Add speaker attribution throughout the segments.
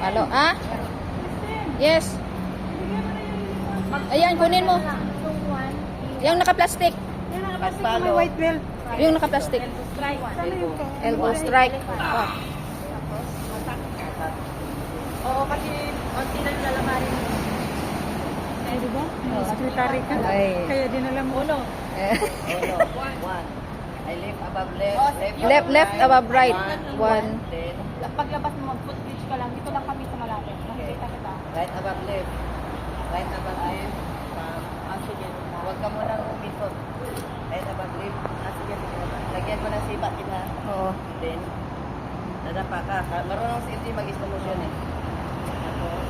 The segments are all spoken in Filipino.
Speaker 1: Alo, ah? Yes. Ayan, kunin mo. Yung naka-plastic.
Speaker 2: May white belt.
Speaker 1: Yung naka-plastic. Elbow strike. Oh.
Speaker 3: Oo, kasi konti lang lalamarin.
Speaker 2: Ay, diba? May secretary ka.
Speaker 1: Ay.
Speaker 2: Kaya din alam mo.
Speaker 3: Uno.
Speaker 1: Eh.
Speaker 3: One. I lift above left.
Speaker 1: Left above right. One.
Speaker 3: Then,
Speaker 4: Paglabas mo, mag-footbridge ka lang. Dito lang kami sa malapit. Makikita kita.
Speaker 3: right above left. Right above left. Sige. Huwag ka muna umisot. Right above left. Sige. Lagyan mo ng sipa, kita.
Speaker 1: Oo.
Speaker 3: Then, nadapa ka. Marunong si Indy mag-slow motion eh. Tapos,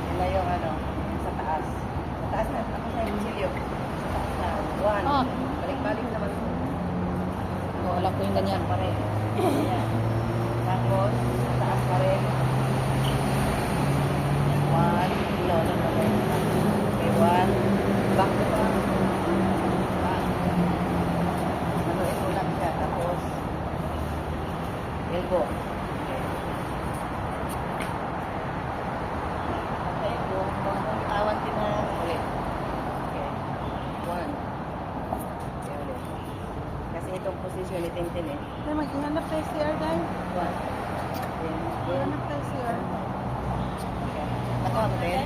Speaker 3: yun na yung ano, sa taas. Sa taas na. Ako sa silyo. Sa taas na. One.
Speaker 1: Ah.
Speaker 3: Balik-balik naman.
Speaker 1: Oh, wala po yung ganyan.
Speaker 3: Pa rin. Ayan. Tapos, sa taas pa rin. One. No. Okay, one. Back to back. Back. Ano, itulak siya. Tapos, elbow. Okay, tawan din na ulit. Okay. One. Okay, ulit. Kasi itong position ni Tintin eh.
Speaker 2: Ay, maghanap tayo CR, guys.
Speaker 3: One. Then,
Speaker 2: Maghanap tayo CR.
Speaker 3: okay. Ako, ako din.